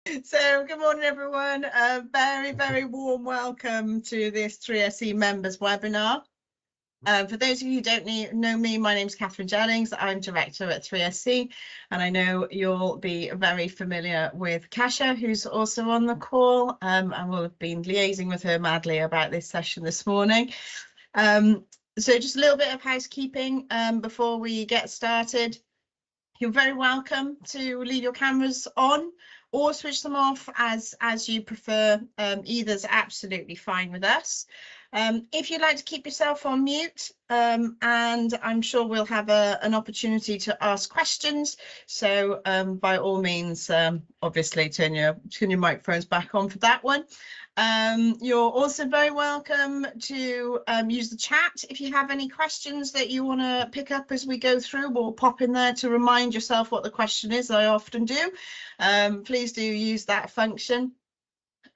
So good morning, everyone. A very warm welcome to this 3SE members webinar. For those of you who don't know me, my name is Catherine Jennings. I'm director at 3SE, and I know you'll be very familiar with Kasia, who's also on the call, and we'll have been liaising with her madly about this session this morning. So just a little bit of housekeeping before we get started. You're very welcome to leave your cameras on or switch them off as you prefer. Either's absolutely fine with us. If you'd like to keep yourself on mute, and I'm sure we'll have an opportunity to ask questions. So by all means, obviously turn your microphones back on for that one. You're also very welcome to use the chat. If you have any questions that you want to pick up as we go through, we'll pop in there to remind yourself what the question is. I often do. Please do use that function.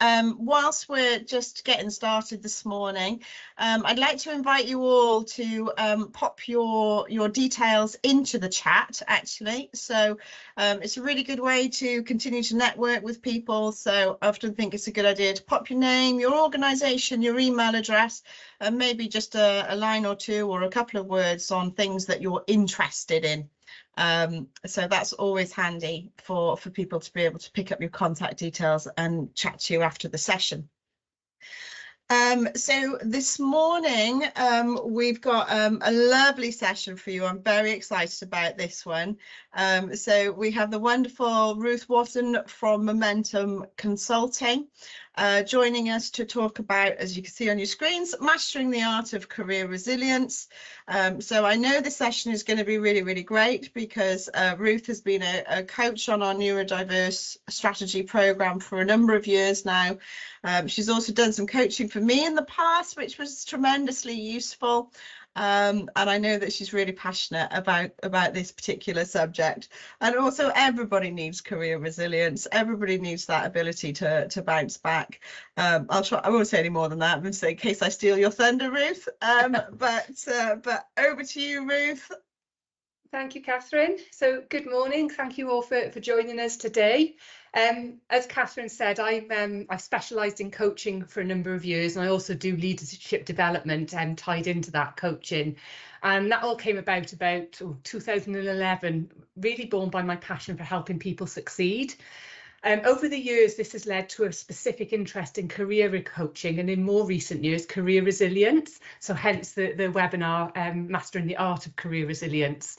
Whilst we're just getting started this morning, I'd like to invite you all to pop your details into the chat, actually. So it's a really good way to continue to network with people. So I often think it's a good idea to pop your name, your organisation, your email address, and maybe just a line or two or a couple of words on things that you're interested in. So that's always handy for people to be able to pick up your contact details and chat to you after the session. So this morning we've got a lovely session for you. I'm very excited about this one. So we have the wonderful Ruth Watson from Momentum Consulting joining us to talk about, as you can see on your screens, mastering the art of career resilience. So I know this session is going to be really great because Ruth has been a coach on our neurodiverse strategy program for a number of years now. She's also done some coaching for me in the past, which was tremendously useful. And I know that she's really passionate about this particular subject. And also everybody needs career resilience. Everybody needs that ability to bounce back. I won't say any more than that, in case I steal your thunder, Ruth. But over to you, Ruth. Thank you, Catherine. So good morning. Thank you all for joining us today. As Catherine said, I've specialised in coaching for a number of years, and I also do leadership development tied into that coaching. And that all came about 2011, really born by my passion for helping people succeed. Over the years, this has led to a specific interest in career coaching, and in more recent years, career resilience. So hence the webinar, Mastering the Art of Career Resilience.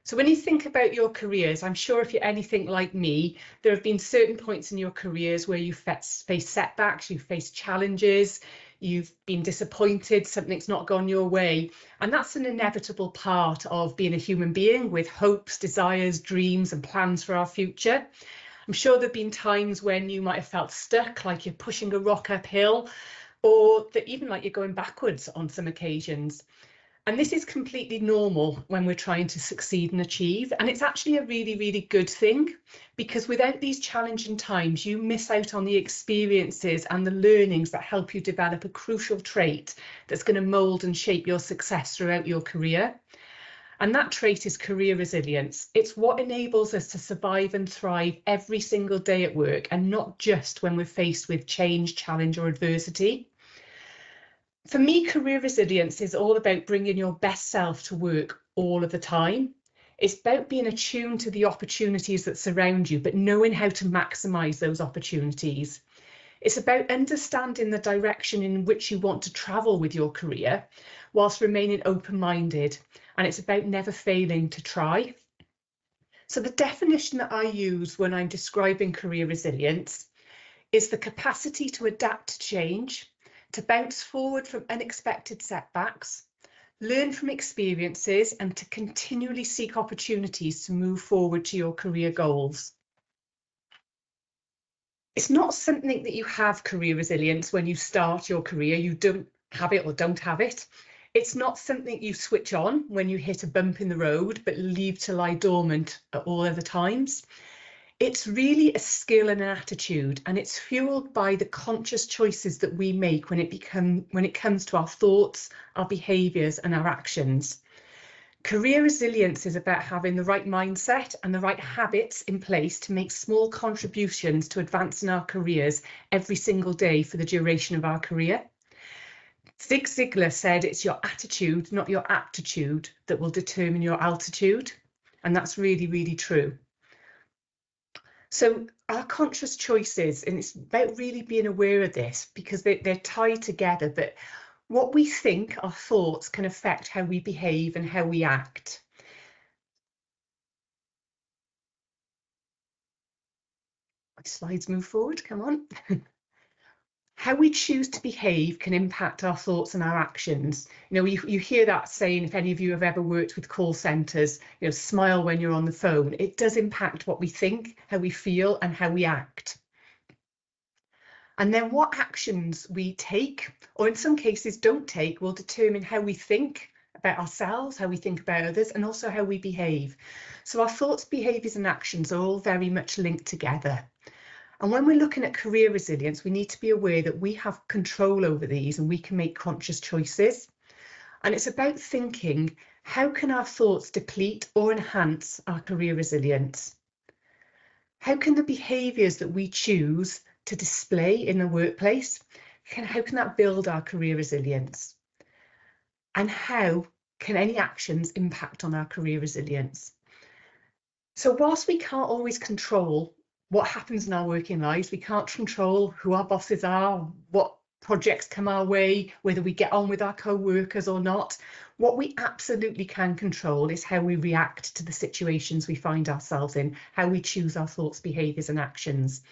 So when you think about your careers, I'm sure if you're anything like me, there have been certain points in your careers where you face setbacks, you face challenges, you've been disappointed, something's not gone your way. And that's an inevitable part of being a human being with hopes, desires, dreams and plans for our future. I'm sure there have been times when you might have felt stuck, like you're pushing a rock uphill, or that even like you're going backwards on some occasions. And this is completely normal when we're trying to succeed and achieve. And it's actually a really good thing, because without these challenging times, you miss out on the experiences and the learnings that help you develop a crucial trait that's going to mould and shape your success throughout your career. And that trait is career resilience. It's what enables us to survive and thrive every single day at work, and not just when we're faced with change, challenge or adversity. For me, career resilience is all about bringing your best self to work all of the time. It's about being attuned to the opportunities that surround you, but knowing how to maximise those opportunities. It's about understanding the direction in which you want to travel with your career, whilst remaining open-minded. And it's about never failing to try. So the definition that I use when I'm describing career resilience is the capacity to adapt to change, to bounce forward from unexpected setbacks, learn from experiences, and to continually seek opportunities to move forward to your career goals. It's not something that you have career resilience when you start your career. You don't have it or don't have it. It's not something you switch on when you hit a bump in the road, but leave to lie dormant at all other times. It's really a skill and an attitude, and it's fueled by the conscious choices that we make when it comes to our thoughts, our behaviours and our actions. Career resilience is about having the right mindset and the right habits in place to make small contributions to advancing our careers every single day for the duration of our career. Zig Ziglar said it's your attitude, not your aptitude, that will determine your altitude. And that's really, really true. So our conscious choices, and it's about really being aware of this because they're tied together, but what we think, our thoughts, can affect how we behave and how we act. My slides move forward, come on. How we choose to behave can impact our thoughts and our actions. You know, you hear that saying, if any of you have ever worked with call centres, you know, smile when you're on the phone. It does impact what we think, how we feel and how we act. And then what actions we take, or in some cases don't take, will determine how we think about ourselves, how we think about others, and also how we behave. So our thoughts, behaviours and actions are all very much linked together. And when we're looking at career resilience, we need to be aware that we have control over these and we can make conscious choices. And it's about thinking, how can our thoughts deplete or enhance our career resilience? How can the behaviours that we choose to display in the workplace, how can that build our career resilience? And how can any actions impact on our career resilience? So whilst we can't always control what happens in our working lives, we can't control who our bosses are, what projects come our way, whether we get on with our co-workers or not. What we absolutely can control is how we react to the situations we find ourselves in, how we choose our thoughts, behaviours and actions.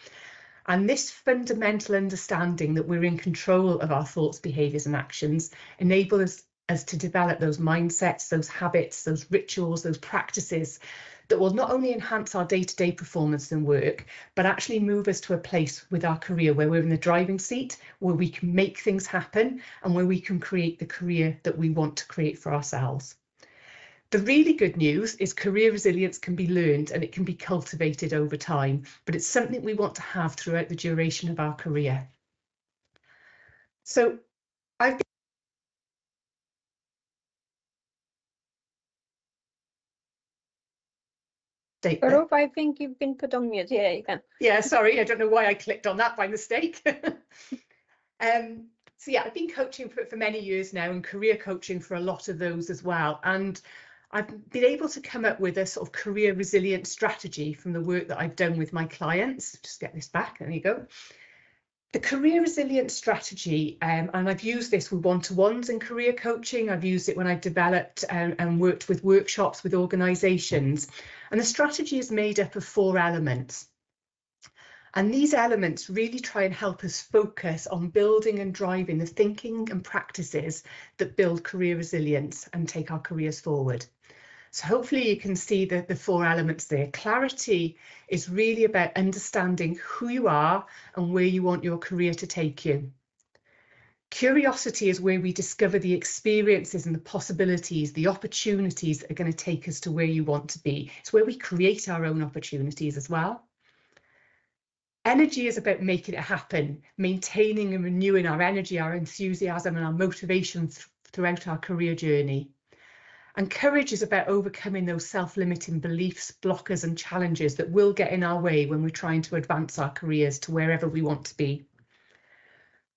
And this fundamental understanding that we're in control of our thoughts, behaviours and actions enables us to develop those mindsets, those habits, those rituals, those practices that will not only enhance our day-to-day performance and work, but actually move us to a place with our career where we're in the driving seat, where we can make things happen and where we can create the career that we want to create for ourselves. The really good news is career resilience can be learned and it can be cultivated over time, but it's something we want to have throughout the duration of our career. So I've been Ruth, I think you've been put on mute. Yeah, you can. Yeah, sorry, I don't know why I clicked on that by mistake. So yeah, I've been coaching for many years now and career coaching for a lot of those as well. And I've been able to come up with a sort of career resilience strategy from the work that I've done with my clients. Just get this back, there you go. The career resilience strategy, and I've used this with one-to-ones in career coaching. I've used it when I've developed and worked with workshops with organisations. And the strategy is made up of 4 elements. And these elements really try and help us focus on building and driving the thinking and practices that build career resilience and take our careers forward. So hopefully you can see the 4 elements there. Clarity is really about understanding who you are and where you want your career to take you. Curiosity is where we discover the experiences and the possibilities, the opportunities that are going to take us to where you want to be. It's where we create our own opportunities as well. Energy is about making it happen, maintaining and renewing our energy, our enthusiasm and our motivation throughout our career journey. And courage is about overcoming those self-limiting beliefs, blockers and challenges that will get in our way when we're trying to advance our careers to wherever we want to be.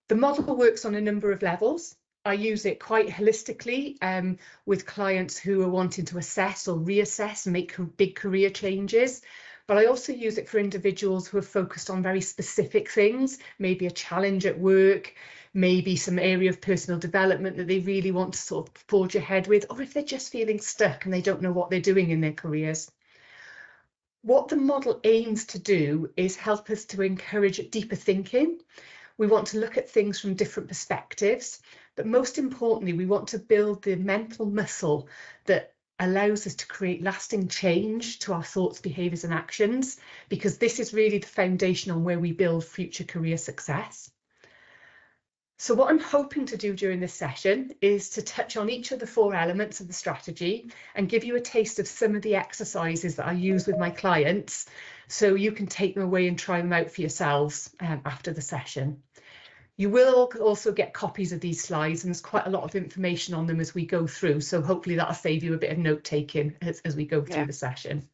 The model works on a number of levels. I use it quite holistically with clients who are wanting to assess or reassess and make big career changes. But I also use it for individuals who are focused on very specific things, maybe a challenge at work, maybe some area of personal development that they really want to sort of forge ahead with, or if they're just feeling stuck and they don't know what they're doing in their careers. What the model aims to do is help us to encourage deeper thinking. We want to look at things from different perspectives, but most importantly, we want to build the mental muscle that allows us to create lasting change to our thoughts, behaviours and actions, because this is really the foundation on where we build future career success. So what I'm hoping to do during this session is to touch on each of the 4 elements of the strategy and give you a taste of some of the exercises that I use with my clients, so you can take them away and try them out for yourselves after the session. You will also get copies of these slides, and there's quite a lot of information on them as we go through. So hopefully that'll save you a bit of note taking as we go through the session.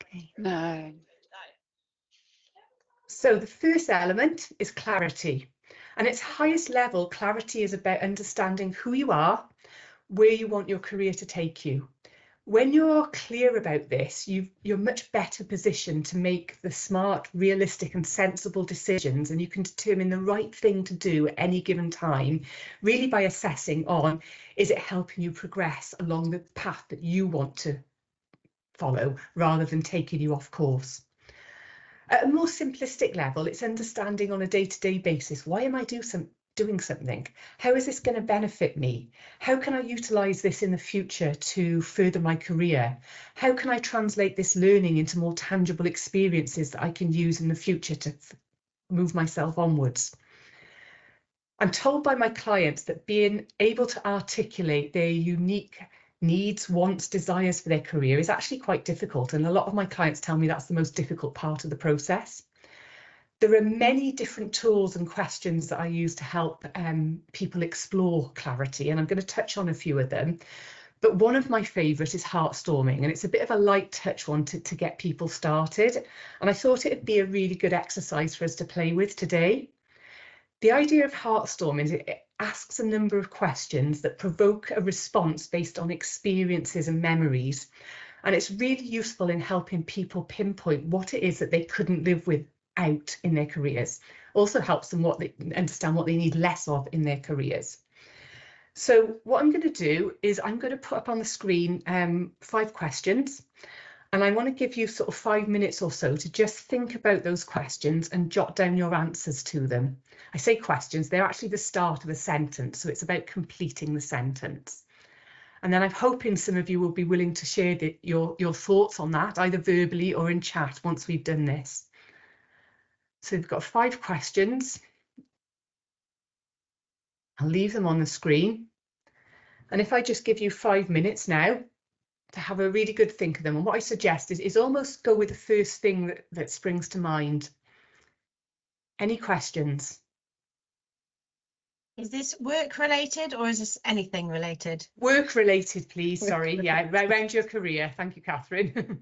Okay. No. So the first element is clarity. And its highest level, clarity is about understanding who you are, where you want your career to take you. When you're clear about this, you're much better positioned to make the smart, realistic and sensible decisions, and you can determine the right thing to do at any given time, really by assessing on, is it helping you progress along the path that you want to follow, rather than taking you off course. At a more simplistic level, it's understanding on a day-to-day basis, why am I doing something? How is this going to benefit me? How can I utilise this in the future to further my career? How can I translate this learning into more tangible experiences that I can use in the future to move myself onwards? I'm told by my clients that being able to articulate their unique needs, wants, desires for their career is actually quite difficult. And a lot of my clients tell me that's the most difficult part of the process. There are many different tools and questions that I use to help people explore clarity, and I'm going to touch on a few of them. But one of my favourite is heartstorming, and it's a bit of a light touch one to get people started. And I thought it'd be a really good exercise for us to play with today. The idea of heartstorming is it asks a number of questions that provoke a response based on experiences and memories. And it's really useful in helping people pinpoint what it is that they couldn't live without in their careers. Also helps them understand what they need less of in their careers. So what I'm going to do is I'm going to put up on the screen 5 questions. And I want to give you sort of 5 minutes or so to just think about those questions and jot down your answers to them. I say questions, they're actually the start of a sentence, so it's about completing the sentence. And then I'm hoping some of you will be willing to share your thoughts on that, either verbally or in chat once we've done this. So we've got 5 questions. I'll leave them on the screen. And if I just give you 5 minutes now to have a really good think of them, and what I suggest is almost go with the first thing that springs to mind. Any questions? Is this work related or is this anything related? Work related, please. Work Sorry. Yeah, around your career. Thank you, Catherine.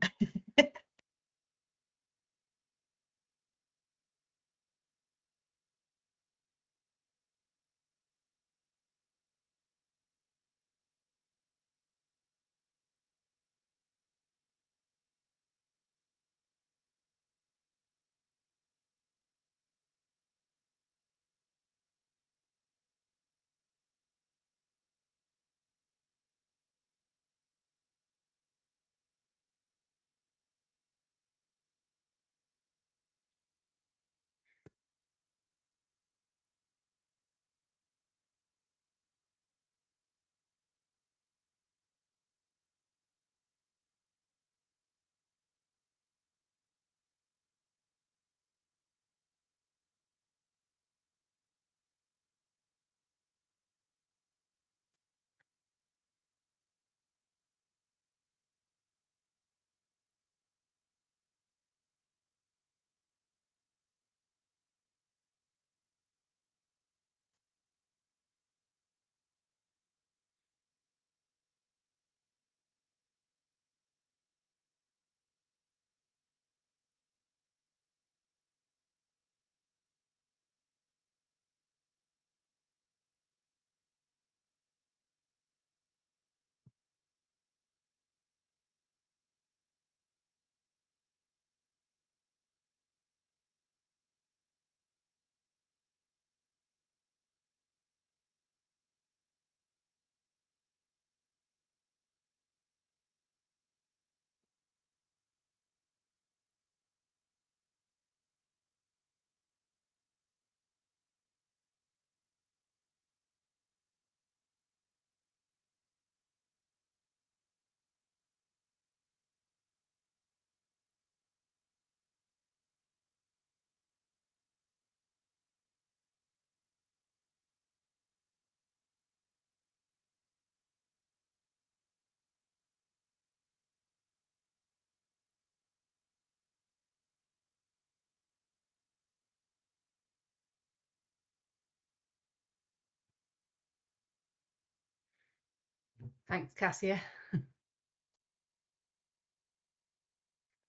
Thanks, Cassia.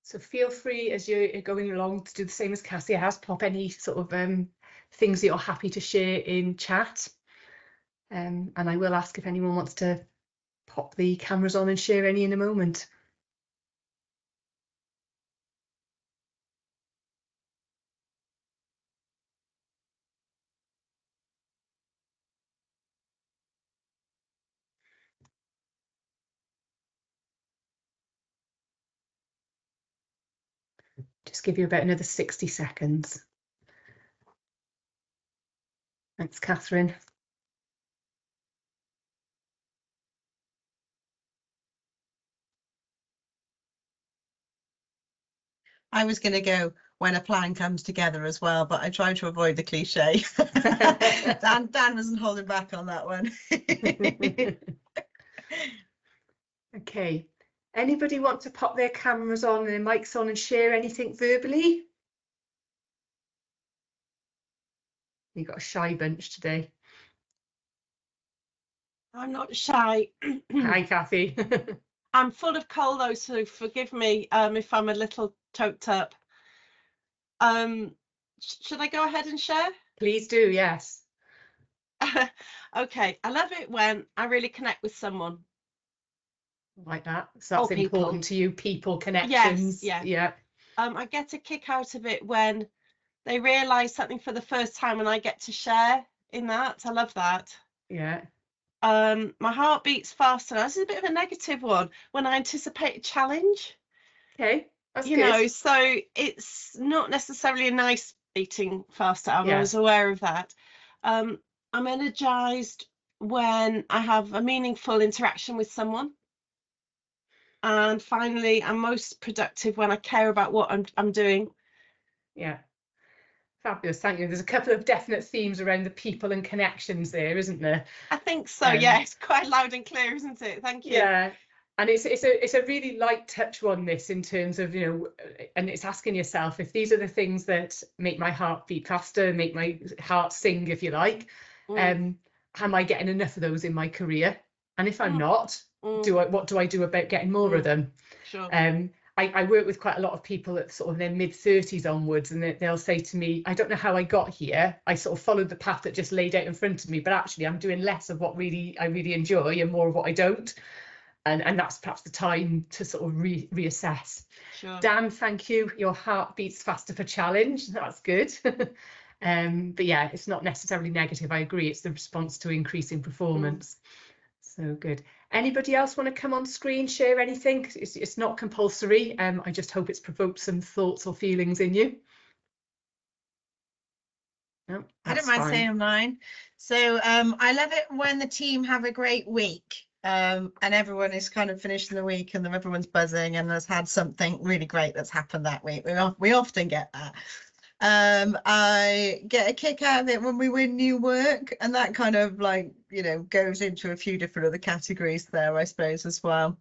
So feel free as you're going along to do the same as Cassia has, pop any sort of things that you're happy to share in chat. And I will ask if anyone wants to pop the cameras on and share any in a moment. Just give you about another 60 seconds. Thanks, Catherine. I was going to go when a plan comes together as well, but I tried to avoid the cliche. Dan wasn't holding back on that one. Okay, anybody want to pop their cameras on and their mics on and share anything verbally? You've got a shy bunch today. I'm not shy. Hi, Kathy. I'm full of cold though, so forgive me if I'm a little choked up. Should I go ahead and share? Please do, yes. Okay, I love it when I really connect with someone. Like that. So that's Or people. important to you, people, connections. Yes, yeah. Yeah. I get a kick out of it when they realise something for the first time and I get to share in that. I love that. Yeah. My heart beats faster. This is a bit of a negative one when I anticipate a challenge. Okay. That's You good. know, so it's not necessarily a nice beating faster. I Yeah. was aware of that. I'm energized when I have a meaningful interaction with someone. And finally, I'm most productive when I care about what I'm doing. Yeah. Fabulous, thank you. There's a couple of definite themes around the people and connections there, isn't there? I think so, yeah, it's quite loud and clear, isn't it? Thank you. Yeah, and it's a really light touch one, this, in terms of, you know, and it's asking yourself if these are the things that make my heart beat faster, make my heart sing, if you like. Am I getting enough of those in my career? And if I'm not, what do I do about getting more of them? Sure. I work with quite a lot of people at sort of their mid-30s onwards, and they'll say to me, I don't know how I got here. I sort of followed the path that just laid out in front of me, but actually I'm doing less of what I really enjoy and more of what I don't. And that's perhaps the time to sort of reassess. Sure. Dan, thank you. Your heart beats faster for challenge. That's good. But yeah, it's not necessarily negative. I agree. It's the response to increasing performance. So good. Anybody else want to come on screen, share anything? It's not compulsory. I just hope it's provoked some thoughts or feelings in you. No, I don't mind saying mine. So I love it when the team have a great week and everyone is kind of finishing the week and everyone's buzzing and has had something really great that's happened that week. We often get that. I get a kick out of it when we win new work, and that kind of, like, you know, goes into a few different other categories there, I suppose, as well.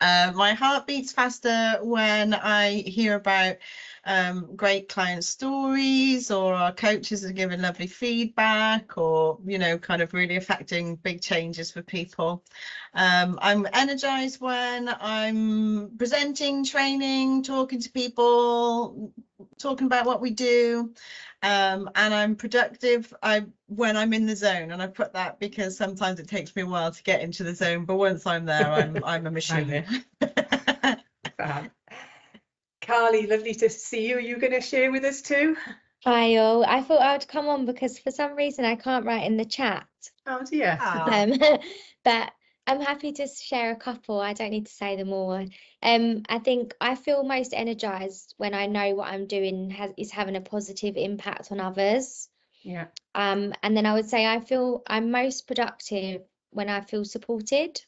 My heart beats faster when I hear about great client stories, or our coaches are giving lovely feedback, or, you know, kind of really affecting big changes for people. I'm energized when I'm presenting, training, talking to people, talking about what we do. And I'm productive when I'm in the zone, and I put that because sometimes it takes me a while to get into the zone, but once I'm there, I'm a machine. Carly, lovely to see you. Are you going to share with us too? Hi all. I thought I would come on because for some reason I can't write in the chat. Oh dear. But I'm happy to share a couple. I don't need to say them all. I think I feel most energized when I know what I'm doing is having a positive impact on others. Yeah. And then I would say I feel I'm most productive when I feel supported.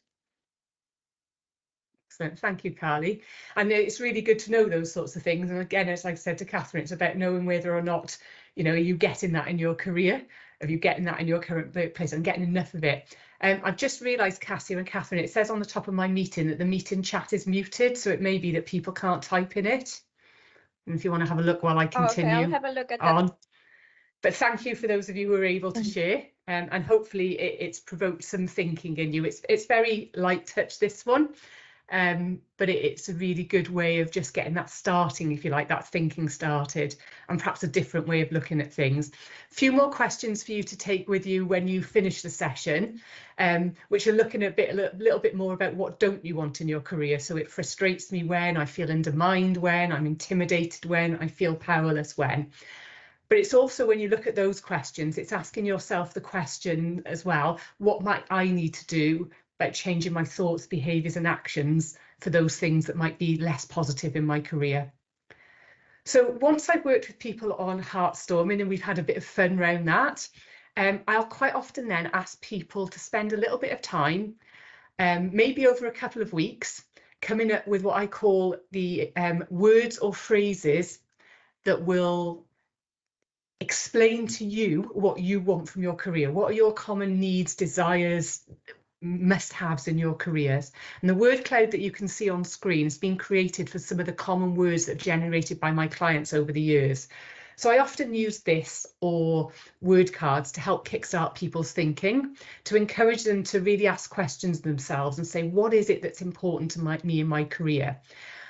Excellent. Thank you, Carly. And it's really good to know those sorts of things. And again, as I said to Catherine, it's about knowing whether or not, you know, are you getting that in your career? Are you getting that in your current workplace and getting enough of it? I've just realised, Cassie and Catherine, it says on the top of my meeting that the meeting chat is muted, so it may be that people can't type in it. And if you want to have a look while I continue Okay, I'll have a look at that. on. But thank you for those of you who are able to share, and hopefully it's provoked some thinking in you. It's very light touch, this one, but it's a really good way of just getting that starting, if you like, that thinking started, and perhaps a different way of looking at things. A few more questions for you to take with you when you finish the session, which are looking a little bit more about what don't you want in your career. So it frustrates me when, I feel undermined when, I'm intimidated when, I feel powerless when. But it's also, when you look at those questions, it's asking yourself the question as well, what might I need to do about changing my thoughts, behaviours and actions for those things that might be less positive in my career? So once I've worked with people on heartstorming and we've had a bit of fun around that, I'll quite often then ask people to spend a little bit of time, maybe over a couple of weeks, coming up with what I call the words or phrases that will explain to you what you want from your career. What are your common needs, desires, must-haves in your careers? And the word cloud that you can see on screen has been created for some of the common words that are generated by my clients over the years. So I often use this or word cards to help kickstart people's thinking, to encourage them to really ask questions themselves and say, what is it that's important to me in my career?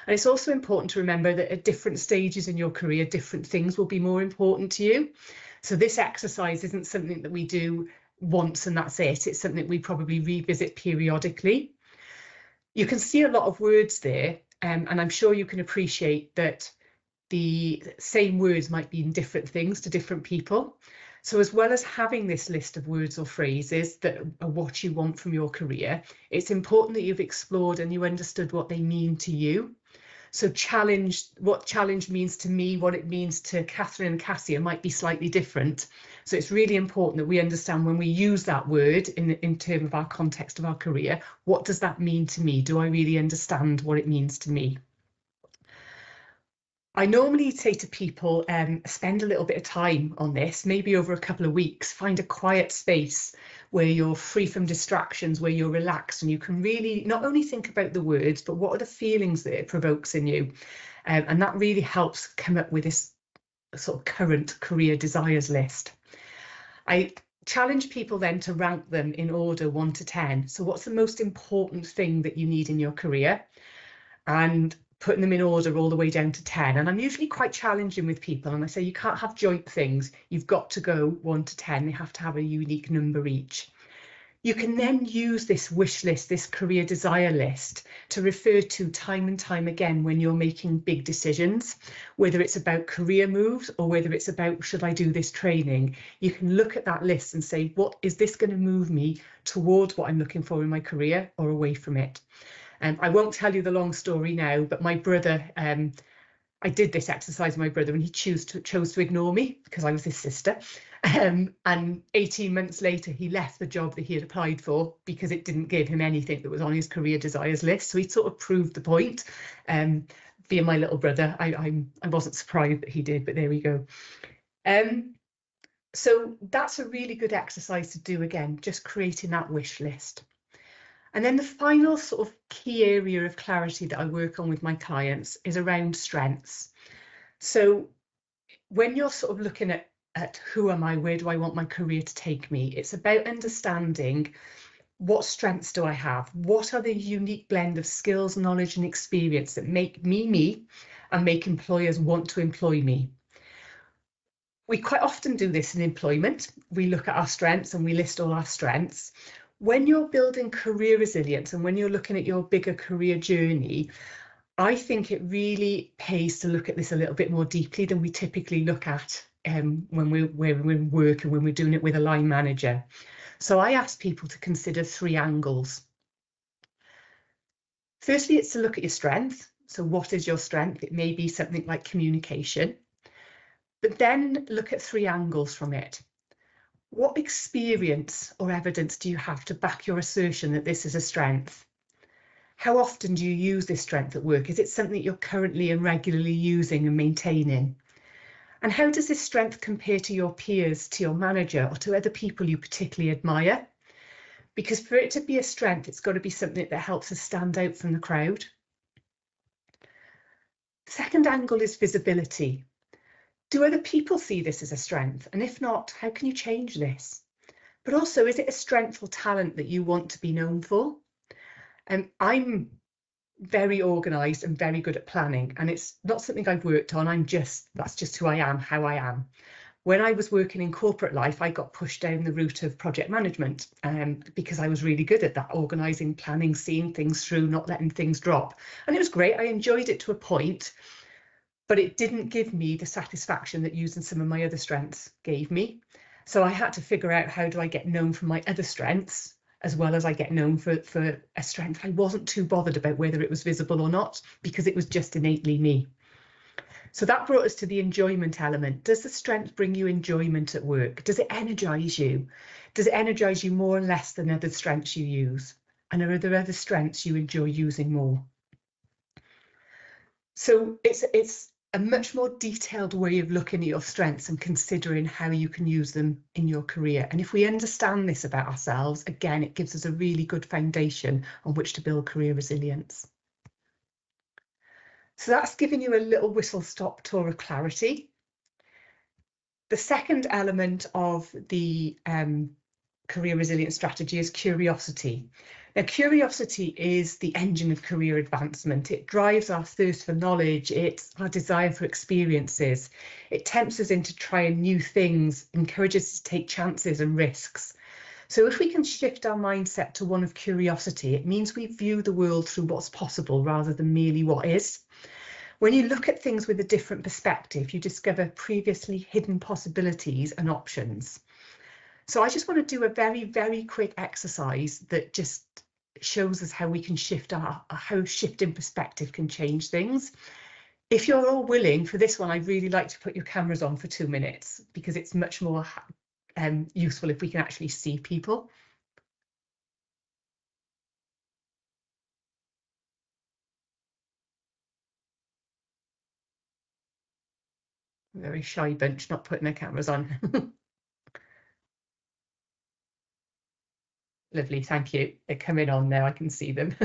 And it's also important to remember that at different stages in your career, different things will be more important to you. So this exercise isn't something that we do once and that's it. It's something we probably revisit periodically. You can see a lot of words there, and I'm sure you can appreciate that the same words might mean different things to different people. So as well as having this list of words or phrases that are what you want from your career, it's important that you've explored and you understood what they mean to you. So what challenge means to me, what it means to Catherine and Cassia might be slightly different. So it's really important that we understand when we use that word in terms of our context of our career, what does that mean to me? Do I really understand what it means to me? I normally say to people, spend a little bit of time on this, maybe over a couple of weeks, find a quiet space where you're free from distractions, where you're relaxed and you can really not only think about the words, but what are the feelings that it provokes in you? And that really helps come up with this sort of current career desires list. I challenge people then to rank them in order 1 to 10. So what's the most important thing that you need in your career? And putting them in order all the way down to 10. And I'm usually quite challenging with people, and I say you can't have joint things. You've got to go 1 to 10. They have to have a unique number each. You can then use this wish list, this career desire list, to refer to time and time again when you're making big decisions, whether it's about career moves or whether it's about, should I do this training? You can look at that list and say, what is this going to move me towards what I'm looking for in my career or away from it? I won't tell you the long story now, but my brother, I did this exercise with my brother and he chose to ignore me because I was his sister. And 18 months later, he left the job that he had applied for because it didn't give him anything that was on his career desires list. So he sort of proved the point. Being my little brother, I wasn't surprised that he did, but there we go. So that's a really good exercise to do again, just creating that wish list. And then the final sort of key area of clarity that I work on with my clients is around strengths. So when you're sort of looking at who am I, where do I want my career to take me, it's about understanding what strengths do I have? What are the unique blend of skills, knowledge and experience that make me me and make employers want to employ me? We quite often do this in employment. We look at our strengths and we list all our strengths. When you're building career resilience and when you're looking at your bigger career journey, I think it really pays to look at this a little bit more deeply than we typically look at when we're in work and when we're doing it with a line manager. So I ask people to consider 3 angles. Firstly, it's to look at your strength. So what is your strength? It may be something like communication, but then look at 3 angles from it. What experience or evidence do you have to back your assertion that this is a strength? How often do you use this strength at work? Is it something you're currently and regularly using and maintaining? And how does this strength compare to your peers, to your manager, or to other people you particularly admire? Because for it to be a strength, it's got to be something that helps us stand out from the crowd. The second angle is visibility. Do other people see this as a strength? And if not, how can you change this? But also, is it a strength or talent that you want to be known for? I'm very organised and very good at planning, and it's not something I've worked on. That's just who I am, how I am. When I was working in corporate life, I got pushed down the route of project management because I was really good at that, organising, planning, seeing things through, not letting things drop. And it was great. I enjoyed it to a point, but it didn't give me the satisfaction that using some of my other strengths gave me. So I had to figure out, how do I get known for my other strengths as well as I get known for a strength I wasn't too bothered about whether it was visible or not, because it was just innately me. So that brought us to the enjoyment element. Does the strength bring you enjoyment at work? Does it energise you? Does it energise you more or less than other strengths you use? And are there other strengths you enjoy using more? So it's a much more detailed way of looking at your strengths and considering how you can use them in your career. And if we understand this about ourselves, again, it gives us a really good foundation on which to build career resilience. So that's giving you a little whistle-stop tour of clarity. The second element of the career resilience strategy is curiosity. Now, curiosity is the engine of career advancement. It drives our thirst for knowledge. It's our desire for experiences. It tempts us into trying new things, encourages us to take chances and risks. So if we can shift our mindset to one of curiosity, it means we view the world through what's possible rather than merely what is. When you look at things with a different perspective, you discover previously hidden possibilities and options. So I just want to do a very, very quick exercise that just shows us how we can shift how shifting perspective can change things. If you're all willing for this one, I'd really like to put your cameras on for 2 minutes, because it's much more useful if we can actually see people. Very shy bunch, not putting their cameras on. Lovely, thank you. They're coming on now, I can see them.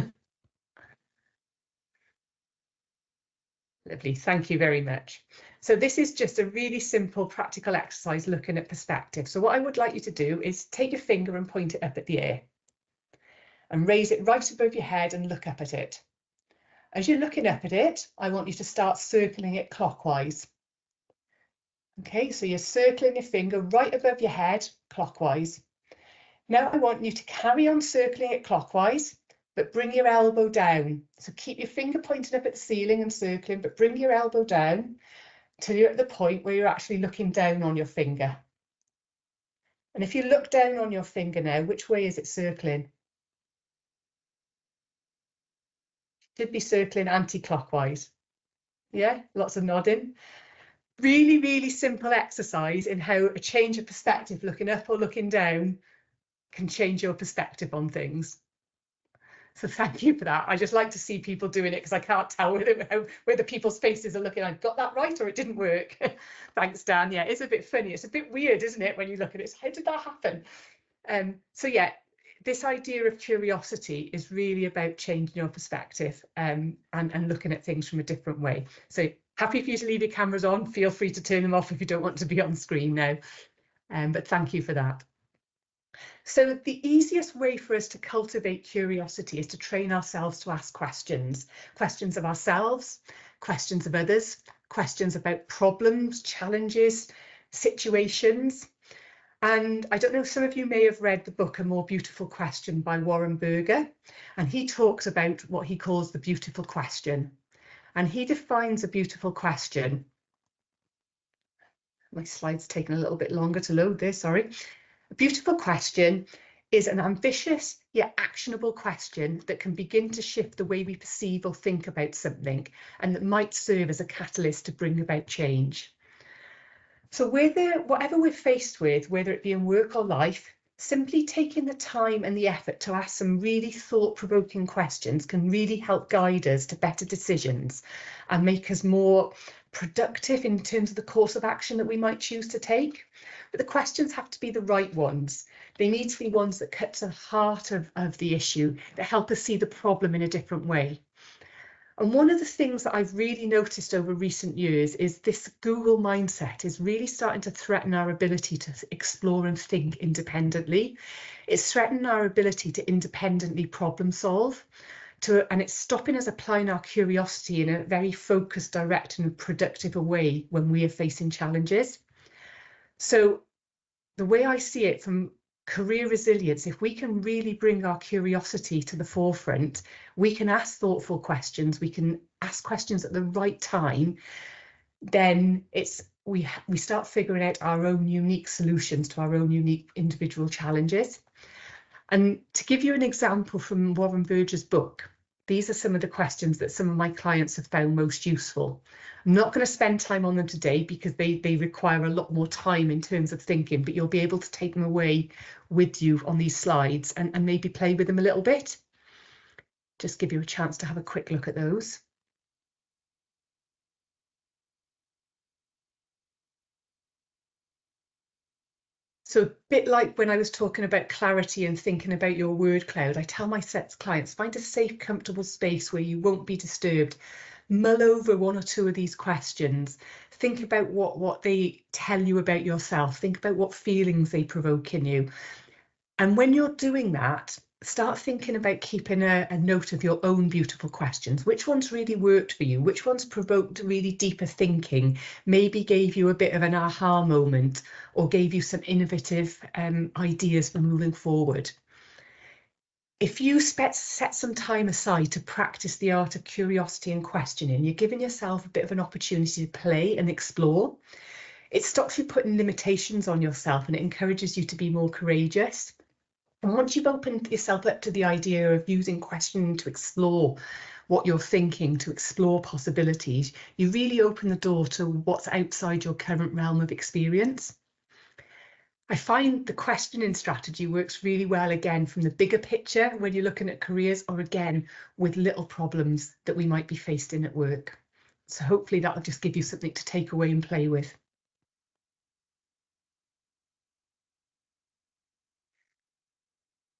Lovely, thank you very much. So this is just a really simple practical exercise looking at perspective. So what I would like you to do is take your finger and point it up at the air and raise it right above your head and look up at it. As you're looking up at it, I want you to start circling it clockwise. Okay, so you're circling your finger right above your head clockwise. Now I want you to carry on circling it clockwise, but bring your elbow down. So keep your finger pointed up at the ceiling and circling, but bring your elbow down till you're at the point where you're actually looking down on your finger. And if you look down on your finger now, which way is it circling? Should be circling anti-clockwise. Yeah, lots of nodding. Really, really simple exercise in how a change of perspective, looking up or looking down, can change your perspective on things. So thank you for that. I just like to see people doing it, because I can't tell whether people's faces are looking, I've got that right, or it didn't work. Thanks, Dan. Yeah, it's a bit funny. It's a bit weird, isn't it, when you look at it? How did that happen? So yeah, this idea of curiosity is really about changing your perspective and looking at things from a different way. So happy for you to leave your cameras on. Feel free to turn them off if you don't want to be on screen now. But thank you for that. So the easiest way for us to cultivate curiosity is to train ourselves to ask questions. Questions of ourselves, questions of others, questions about problems, challenges, situations. And I don't know, some of you may have read the book A More Beautiful Question by Warren Berger, and he talks about what he calls the beautiful question. And he defines a beautiful question. My slide's taken a little bit longer to load there, sorry. A beautiful question is an ambitious yet actionable question that can begin to shift the way we perceive or think about something, and that might serve as a catalyst to bring about change. So whatever we're faced with, whether it be in work or life, simply taking the time and the effort to ask some really thought-provoking questions can really help guide us to better decisions and make us more productive in terms of the course of action that we might choose to take. But the questions have to be the right ones. They need to be ones that cut to the heart of the issue, that help us see the problem in a different way. And one of the things that I've really noticed over recent years is this Google mindset is really starting to threaten our ability to explore and think independently. It's threatening our ability to independently problem solve, and it's stopping us applying our curiosity in a very focused, direct and productive way when we are facing challenges. So the way I see it from career resilience, if we can really bring our curiosity to the forefront, we can ask thoughtful questions, we can ask questions at the right time, then we start figuring out our own unique solutions to our own unique individual challenges. And to give you an example from Warren Berger's book, these are some of the questions that some of my clients have found most useful. I'm not going to spend time on them today because they require a lot more time in terms of thinking, but you'll be able to take them away with you on these slides and maybe play with them a little bit. Just give you a chance to have a quick look at those. So a bit like when I was talking about clarity and thinking about your word cloud, I tell my clients, find a safe, comfortable space where you won't be disturbed. Mull over one or two of these questions. Think about what they tell you about yourself. Think about what feelings they provoke in you. And when you're doing that, start thinking about keeping a note of your own beautiful questions. Which ones really worked for you? Which ones provoked really deeper thinking? Maybe gave you a bit of an aha moment or gave you some innovative ideas for moving forward. If you set some time aside to practice the art of curiosity and questioning, you're giving yourself a bit of an opportunity to play and explore. It stops you putting limitations on yourself and it encourages you to be more courageous. And once you've opened yourself up to the idea of using questioning to explore what you're thinking, to explore possibilities, you really open the door to what's outside your current realm of experience. I find the questioning strategy works really well, again, from the bigger picture when you're looking at careers, or again, with little problems that we might be faced in at work. So hopefully that'll just give you something to take away and play with.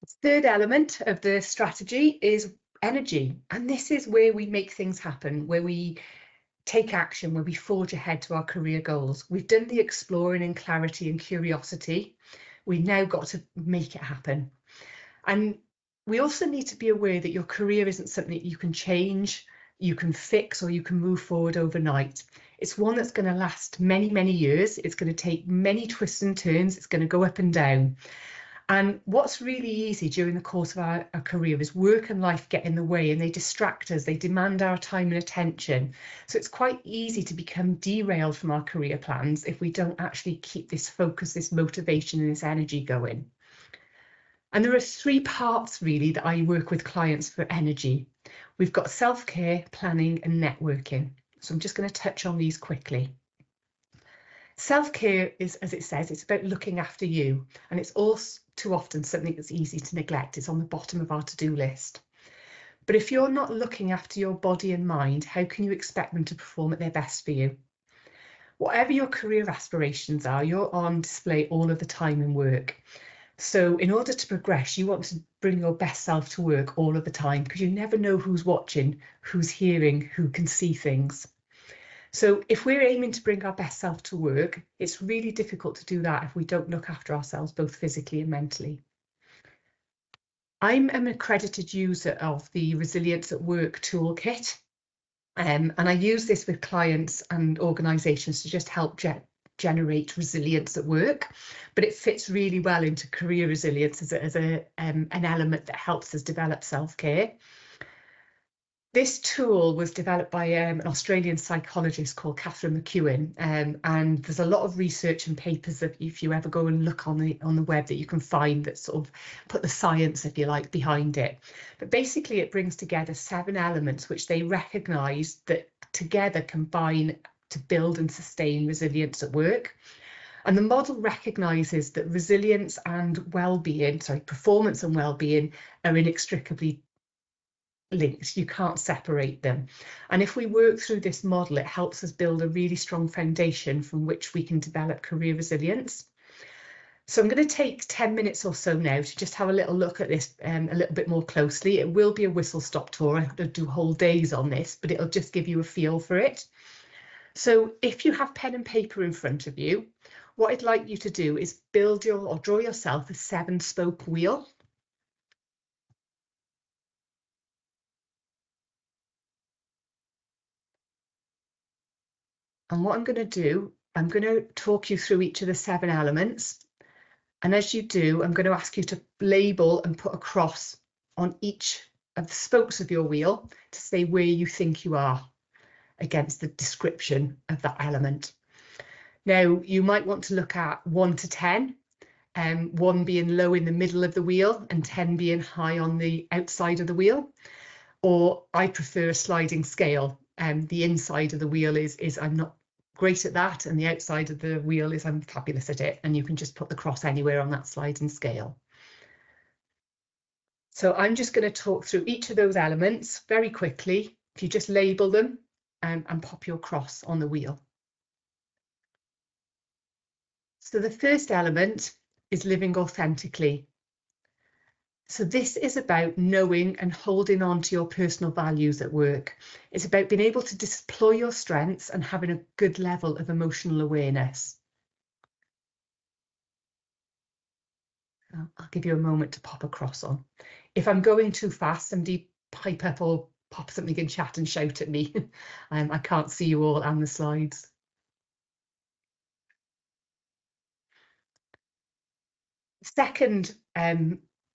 The third element of the strategy is energy. And this is where we make things happen, where we take action, where we forge ahead to our career goals. We've done the exploring and clarity and curiosity. We've now got to make it happen. And we also need to be aware that your career isn't something that you can change, you can fix, or you can move forward overnight. It's one that's going to last many, many years. It's going to take many twists and turns. It's going to go up and down. And what's really easy during the course of our career is work and life get in the way and they distract us, they demand our time and attention. So it's quite easy to become derailed from our career plans if we don't actually keep this focus, this motivation and this energy going. And there are three parts really that I work with clients for energy. We've got self-care, planning and networking. So I'm just going to touch on these quickly. Self-care is, as it says, it's about looking after you, and it's all too often something that's easy to neglect. It's on the bottom of our to-do list. But if you're not looking after your body and mind, how can you expect them to perform at their best for you? Whatever your career aspirations are, you're on display all of the time in work. So in order to progress, you want to bring your best self to work all of the time, because you never know who's watching, who's hearing, who can see things. So if we're aiming to bring our best self to work, it's really difficult to do that if we don't look after ourselves, both physically and mentally. I'm an accredited user of the Resilience at Work toolkit, and I use this with clients and organisations to just help generate resilience at work, but it fits really well into career resilience as an element that helps us develop self-care. This tool was developed by an Australian psychologist called Catherine McEwen, and there's a lot of research and papers that if you ever go and look on the web that you can find that sort of put the science, if you like, behind it. But basically it brings together 7 elements which they recognise that together combine to build and sustain resilience at work. And the model recognises that resilience and performance and well-being are inextricably linked. You can't separate them. And if we work through this model, it helps us build a really strong foundation from which we can develop career resilience. So I'm going to take 10 minutes or so now to just have a little look at this a little bit more closely. It will be a whistle-stop tour. I could do whole days on this, but it'll just give you a feel for it. So if you have pen and paper in front of you, what I'd like you to do is build or draw yourself a 7-spoke wheel. And what I'm going to do, I'm going to talk you through each of the 7 elements. And as you do, I'm going to ask you to label and put a cross on each of the spokes of your wheel to say where you think you are against the description of that element. Now, you might want to look at 1 to 10, 1 being low in the middle of the wheel and 10 being high on the outside of the wheel. Or I prefer a sliding scale. The inside of the wheel is I'm not great at that, and the outside of the wheel is I'm fabulous at it, and you can just put the cross anywhere on that sliding scale. So I'm just going to talk through each of those elements very quickly. If you just label them and pop your cross on the wheel. So the first element is living authentically. So this is about knowing and holding on to your personal values at work. It's about being able to deploy your strengths and having a good level of emotional awareness. I'll give you a moment to pop a cross on. If I'm going too fast, somebody pipe up or pop something in chat and shout at me. I can't see you all and the slides. Second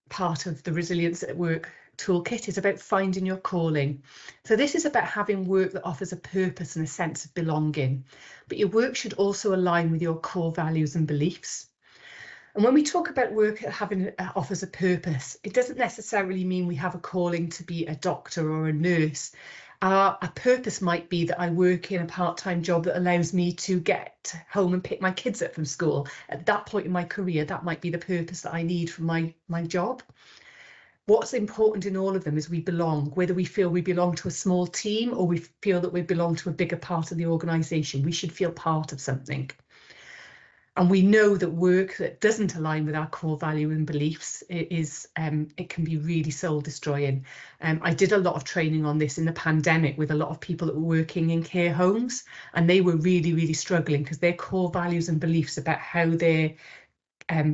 part of the Resilience at Work toolkit is about finding your calling. So this is about having work that offers a purpose and a sense of belonging, but your work should also align with your core values and beliefs. And when we talk about work that offers a purpose, it doesn't necessarily mean we have a calling to be a doctor or a nurse. A purpose might be that I work in a part-time job that allows me to get home and pick my kids up from school. At that point in my career, that might be the purpose that I need for my job. What's important in all of them is we belong, whether we feel we belong to a small team or we feel that we belong to a bigger part of the organisation. We should feel part of something. And we know that work that doesn't align with our core value and beliefs it can be really soul destroying. I did a lot of training on this in the pandemic with a lot of people that were working in care homes, and they were really, really struggling because their core values and beliefs about how their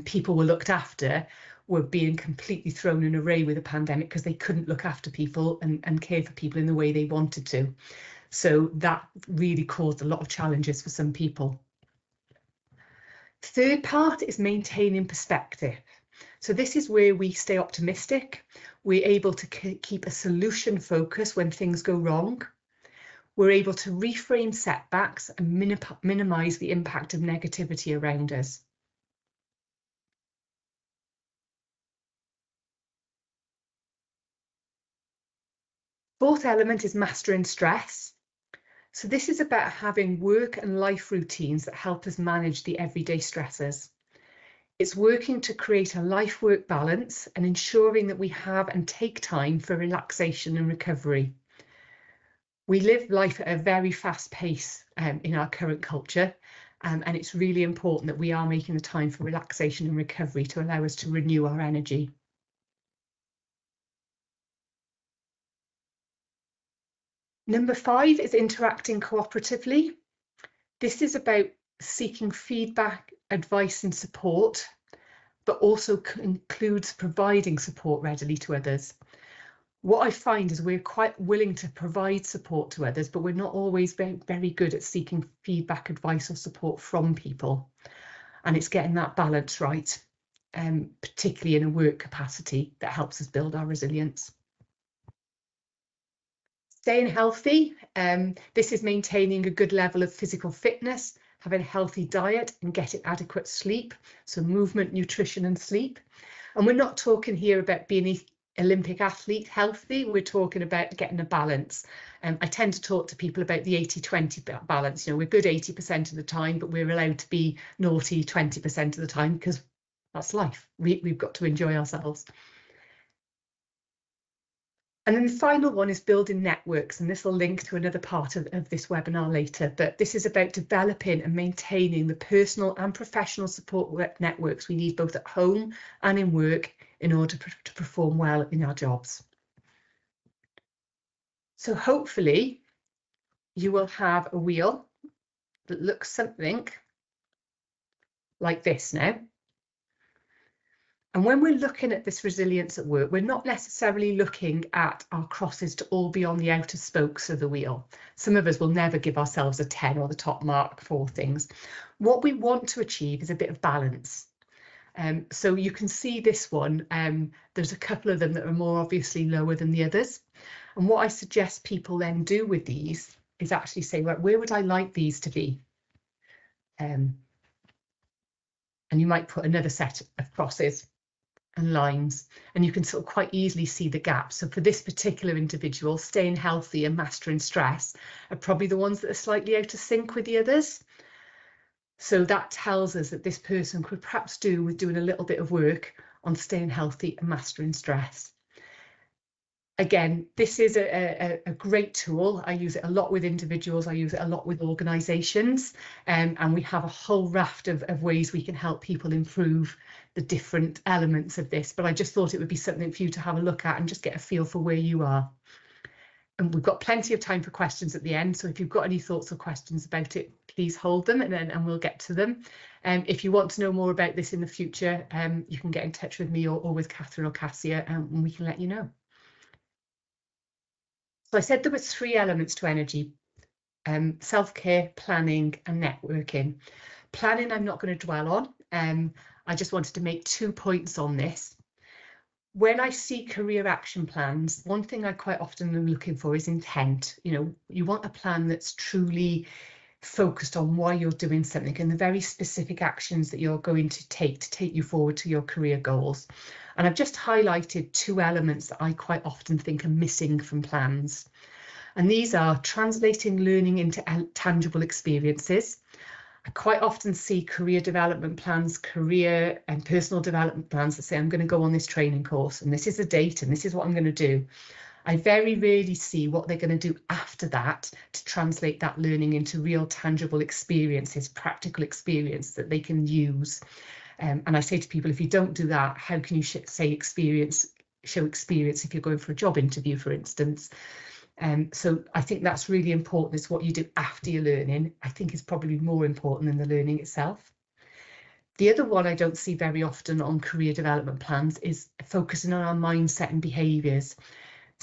people were looked after were being completely thrown in array with the pandemic because they couldn't look after people and care for people in the way they wanted to. So that really caused a lot of challenges for some people. Third part is maintaining perspective. So this is where we stay optimistic. We're able to keep a solution focus when things go wrong. We're able to reframe setbacks and minimize the impact of negativity around us. Fourth element is mastering stress. So this is about having work and life routines that help us manage the everyday stresses. It's working to create a life-work balance and ensuring that we have and take time for relaxation and recovery. We live life at a very fast pace in our current culture, and it's really important that we are making the time for relaxation and recovery to allow us to renew our energy. Number 5 is interacting cooperatively. This is about seeking feedback, advice and support, but also includes providing support readily to others. What I find is we're quite willing to provide support to others, but we're not always very good at seeking feedback, advice or support from people. And it's getting that balance right, particularly in a work capacity, that helps us build our resilience. Staying healthy, this is maintaining a good level of physical fitness, having a healthy diet and getting adequate sleep, so movement, nutrition and sleep. And we're not talking here about being an Olympic athlete healthy, we're talking about getting a balance. I tend to talk to people about the 80-20 balance. You know, we're good 80% of the time, but we're allowed to be naughty 20% of the time because that's life. We've got to enjoy ourselves. And then the final one is building networks, and this will link to another part of this webinar later, but this is about developing and maintaining the personal and professional support networks we need both at home and in work in order to perform well in our jobs. So hopefully you will have a wheel that looks something like this now. And when we're looking at this resilience at work, we're not necessarily looking at our crosses to all be on the outer spokes of the wheel. Some of us will never give ourselves a 10 or the top mark for things. What we want to achieve is a bit of balance. So you can see this one, there's a couple of them that are more obviously lower than the others. And what I suggest people then do with these is actually say, well, where would I like these to be? And you might put another set of crosses and lines, and you can sort of quite easily see the gaps. So for this particular individual, staying healthy and mastering stress are probably the ones that are slightly out of sync with the others. So that tells us that this person could perhaps do with doing a little bit of work on staying healthy and mastering stress. Again, this is a great tool. I use it a lot with individuals. I use it a lot with organisations, and we have a whole raft of ways we can help people improve the different elements of this. But I just thought it would be something for you to have a look at and just get a feel for where you are. And we've got plenty of time for questions at the end. So if you've got any thoughts or questions about it, please hold them and we'll get to them. If you want to know more about this in the future, you can get in touch with me or with Catherine or Cassia, and we can let you know. So I said there were 3 elements to energy: self-care, planning and networking. Planning I'm not going to dwell on. I just wanted to make 2 points on this. When I see career action plans, one thing I quite often am looking for is intent. You know, you want a plan that's truly focused on why you're doing something and the very specific actions that you're going to take you forward to your career goals. And I've just highlighted 2 elements that I quite often think are missing from plans. And these are translating learning into tangible experiences. I quite often see career development plans, career and personal development plans that say, I'm going to go on this training course and this is the date and this is what I'm going to do. I very rarely see what they're going to do after that to translate that learning into real tangible experiences, practical experience that they can use. And I say to people, if you don't do that, how can you show experience if you're going for a job interview, for instance? So I think that's really important. It's what you do after your learning, I think, is probably more important than the learning itself. The other one I don't see very often on career development plans is focusing on our mindset and behaviours.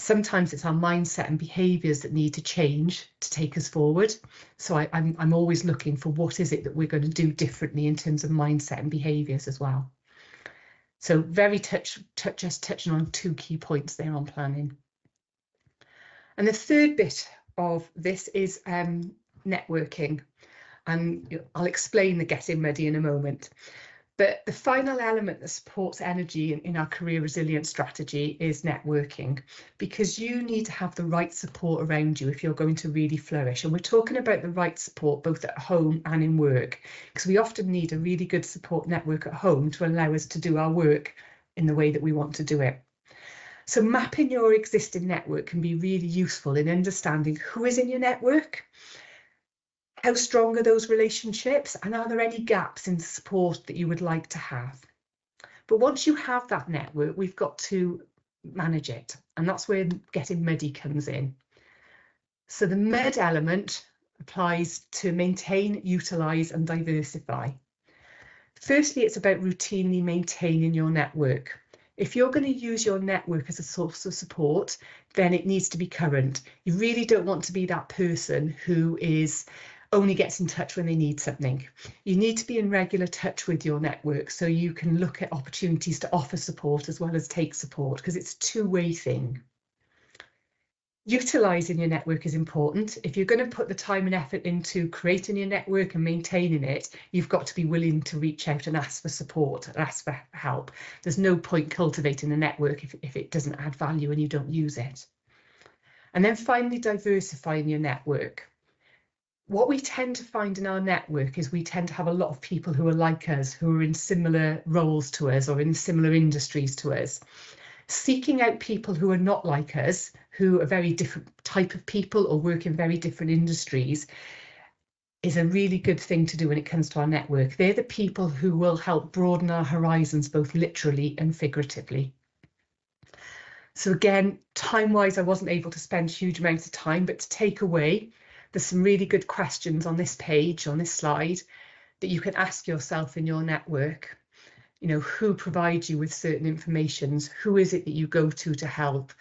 Sometimes it's our mindset and behaviours that need to change to take us forward. So I'm always looking for what is it that we're going to do differently in terms of mindset and behaviours as well. So very touching on 2 key points there on planning. And the third bit of this is networking. And I'll explain the getting ready in a moment. But the final element that supports energy in our career resilience strategy is networking, because you need to have the right support around you if you're going to really flourish. And we're talking about the right support both at home and in work, because we often need a really good support network at home to allow us to do our work in the way that we want to do it. So mapping your existing network can be really useful in understanding who is in your network, how strong are those relationships, and are there any gaps in the support that you would like to have? But once you have that network, we've got to manage it, and that's where getting muddy comes in. So the mud element applies to maintain, utilise and diversify. Firstly, it's about routinely maintaining your network. If you're going to use your network as a source of support, then it needs to be current. You really don't want to be that person who only gets in touch when they need something. You need to be in regular touch with your network so you can look at opportunities to offer support as well as take support, because it's a two-way thing. Utilising your network is important. If you're going to put the time and effort into creating your network and maintaining it, you've got to be willing to reach out and ask for support, and ask for help. There's no point cultivating a network if it doesn't add value and you don't use it. And then finally, diversifying your network. What we tend to find in our network is we tend to have a lot of people who are like us, who are in similar roles to us or in similar industries to us. Seeking out people who are not like us, who are very different type of people or work in very different industries, is a really good thing to do when it comes to our network. They're the people who will help broaden our horizons, both literally and figuratively. So again, time-wise, I wasn't able to spend huge amounts of time, but to take away, there's some really good questions on this page, on this slide, that you can ask yourself in your network. You know, who provides you with certain informations? Who is it that you go to help?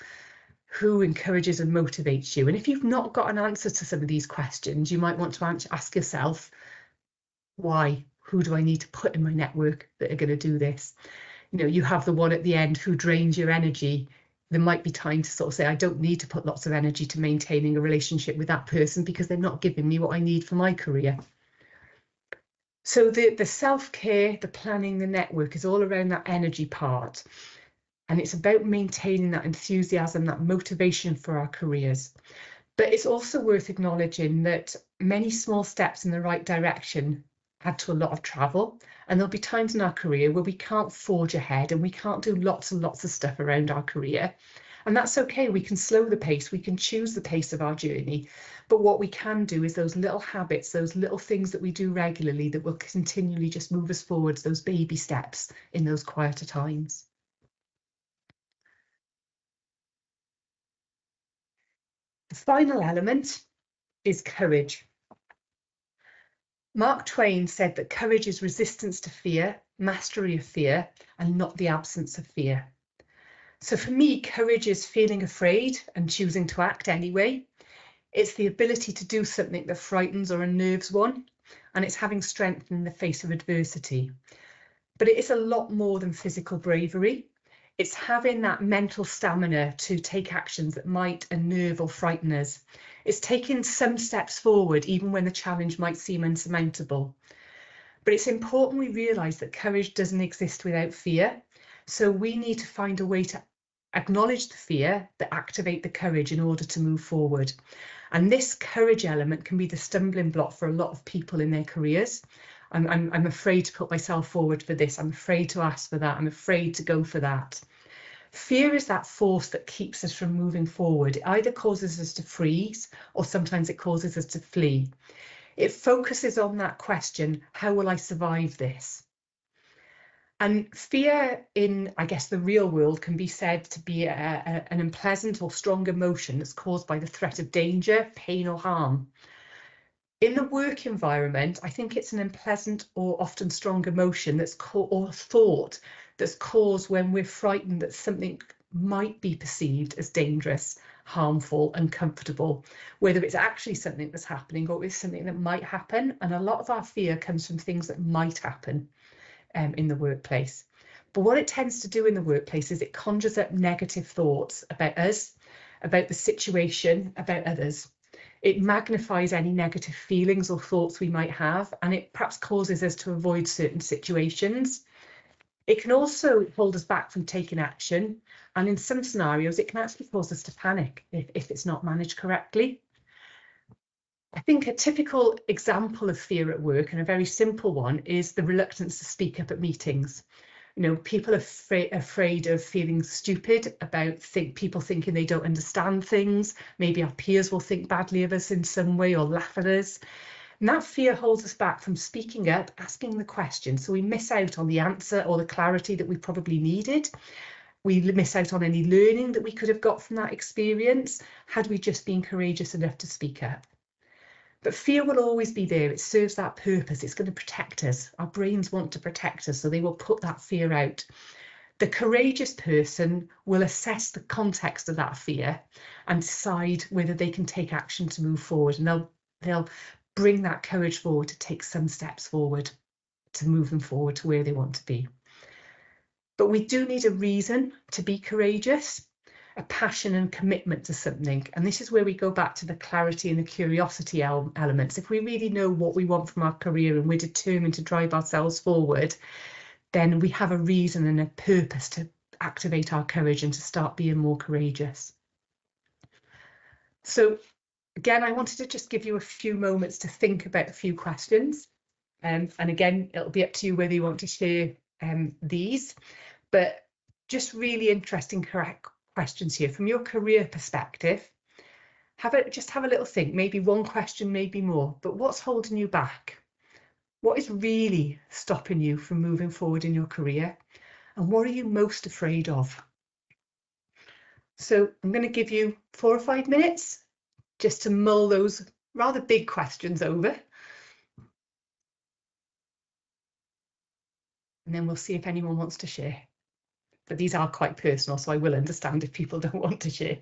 Who encourages and motivates you? And if you've not got an answer to some of these questions, you might want to ask yourself, why? Who do I need to put in my network that are going to do this? You know, you have the one at the end who drains your energy. There might be time to sort of say, I don't need to put lots of energy to maintaining a relationship with that person because they're not giving me what I need for my career. So the self-care, the planning, the network is all around that energy part. And it's about maintaining that enthusiasm, that motivation for our careers. But it's also worth acknowledging that many small steps in the right direction add to a lot of travel. And there'll be times in our career where we can't forge ahead and we can't do lots and lots of stuff around our career. And that's okay. We can slow the pace. We can choose the pace of our journey. But what we can do is those little habits, those little things that we do regularly that will continually just move us forwards, those baby steps in those quieter times. The final element is courage. Mark Twain said that courage is resistance to fear, mastery of fear, and not the absence of fear. So for me, courage is feeling afraid and choosing to act anyway. It's the ability to do something that frightens or unnerves one, and it's having strength in the face of adversity. But it is a lot more than physical bravery. It's having that mental stamina to take actions that might unnerve or frighten us. It's taking some steps forward, even when the challenge might seem insurmountable. But it's important we realise that courage doesn't exist without fear. So we need to find a way to acknowledge the fear, but activate the courage in order to move forward. And this courage element can be the stumbling block for a lot of people in their careers. I'm afraid to put myself forward for this. I'm afraid to ask for that. I'm afraid to go for that. Fear is that force that keeps us from moving forward. It either causes us to freeze or sometimes it causes us to flee. It focuses on that question, how will I survive this? And fear in, I guess, the real world can be said to be an unpleasant or strong emotion that's caused by the threat of danger, pain or harm. In the work environment, I think it's an unpleasant or often strong emotion that's or thought that's caused when we're frightened that something might be perceived as dangerous, harmful, uncomfortable, whether it's actually something that's happening or it's something that might happen. And a lot of our fear comes from things that might happen in the workplace. But what it tends to do in the workplace is it conjures up negative thoughts about us, about the situation, about others. It magnifies any negative feelings or thoughts we might have, and it perhaps causes us to avoid certain situations. It can also hold us back from taking action, and in some scenarios, it can actually cause us to panic if it's not managed correctly. I think a typical example of fear at work, and a very simple one, is the reluctance to speak up at meetings. You know, people are afraid of feeling stupid, about people thinking they don't understand things. Maybe our peers will think badly of us in some way or laugh at us. And that fear holds us back from speaking up, asking the question. So we miss out on the answer or the clarity that we probably needed. We miss out on any learning that we could have got from that experience had we just been courageous enough to speak up. But fear will always be there. It serves that purpose. It's going to protect us. Our brains want to protect us, so they will put that fear out. The courageous person will assess the context of that fear and decide whether they can take action to move forward. And they'll bring that courage forward to take some steps forward to move them forward to where they want to be. But we do need a reason to be courageous, a passion and commitment to something. And this is where we go back to the clarity and the curiosity elements. If we really know what we want from our career and we're determined to drive ourselves forward, then we have a reason and a purpose to activate our courage and to start being more courageous. So again, I wanted to just give you a few moments to think about a few questions. And again, it'll be up to you whether you want to share these. But just really interesting, correct questions here from your career perspective. Just have a little think, maybe one question, maybe more, but what's holding you back? What is really stopping you from moving forward in your career? And what are you most afraid of? So I'm going to give you 4 or 5 minutes just to mull those rather big questions over. And then we'll see if anyone wants to share. But these are quite personal, so I will understand if people don't want to share.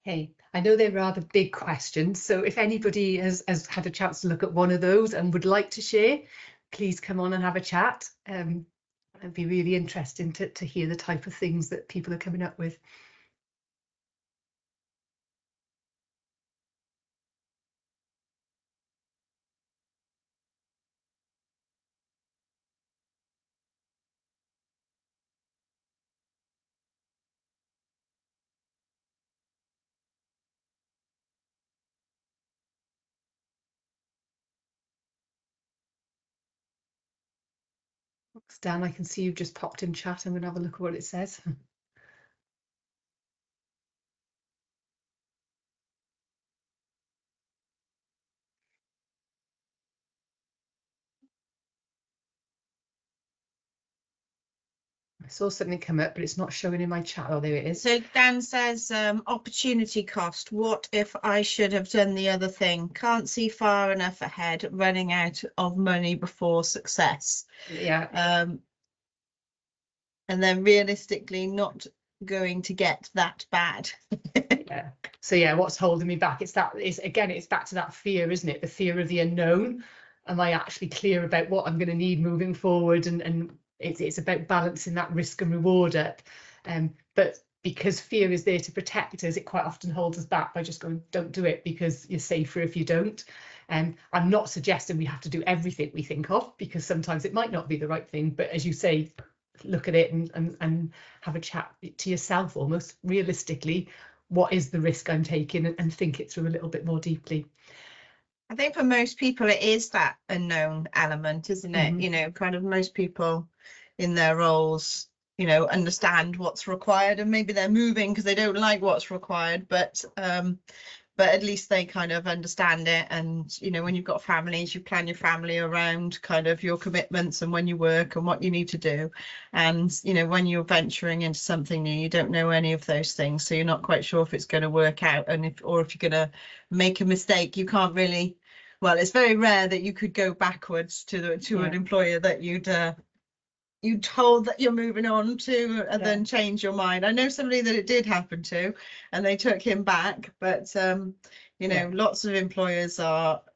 Hey, I know they're rather big questions, so if anybody has had a chance to look at one of those and would like to share, please come on and have a chat. It'd be really interesting to hear the type of things that people are coming up with. Stan, I can see you've just popped in chat. I'm going to have a look at what it says. I saw something come up, but it's not showing in my chat. Oh, there it is. So Dan says, opportunity cost. What if I should have done the other thing? Can't see far enough ahead, running out of money before success. Yeah. And then realistically not going to get that bad. Yeah. So yeah, what's holding me back? It's back to that fear, isn't it? The fear of the unknown. Am I actually clear about what I'm going to need moving forward? And it's about balancing that risk and reward up. But because fear is there to protect us, it quite often holds us back by just going, don't do it because you're safer if you don't. I'm not suggesting we have to do everything we think of, because sometimes it might not be the right thing. But as you say, look at it and have a chat to yourself, almost realistically, what is the risk I'm taking, and think it through a little bit more deeply. I think for most people it is that unknown element, isn't it? Mhm. You know, kind of most people in their roles, you know, understand what's required, and maybe they're moving because they don't like what's required, but at least they kind of understand it. And you know, when you've got families, you plan your family around kind of your commitments and when you work and what you need to do. And you know, when you're venturing into something new, you don't know any of those things, so you're not quite sure if it's going to work out, and if you're going to make a mistake, you can't really, well, it's very rare that you could go backwards to an employer that you told that you're moving on to, and then change your mind. I know somebody that it did happen to, and they took him back, but you know, lots of employers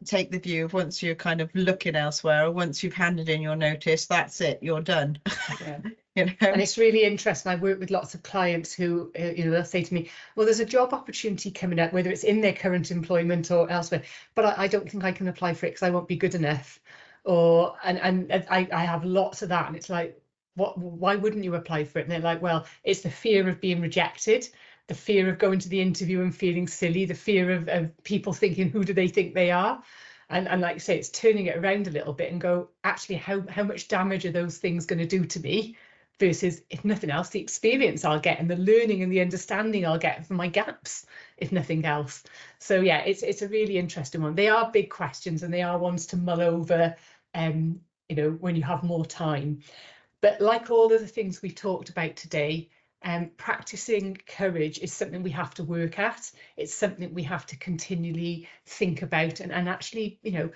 take the view of once you're kind of looking elsewhere, or once you've handed in your notice, that's it, you're done. Yeah. You know? And it's really interesting. I work with lots of clients who, you know, they'll say to me, well, there's a job opportunity coming up, whether it's in their current employment or elsewhere, but I don't think I can apply for it because I won't be good enough. Or, and I have lots of that. And it's like, why wouldn't you apply for it? And they're like, well, it's the fear of being rejected, the fear of going to the interview and feeling silly, the fear of people thinking, who do they think they are? And like you say, it's turning it around a little bit and go, actually, how much damage are those things going to do to me? Versus, if nothing else, the experience I'll get and the learning and the understanding I'll get from my gaps, if nothing else. So yeah, it's a really interesting one. They are big questions and they are ones to mull over, you know, when you have more time. But like all of the things we've talked about today, practicing courage is something we have to work at. It's something we have to continually think about and actually, you know,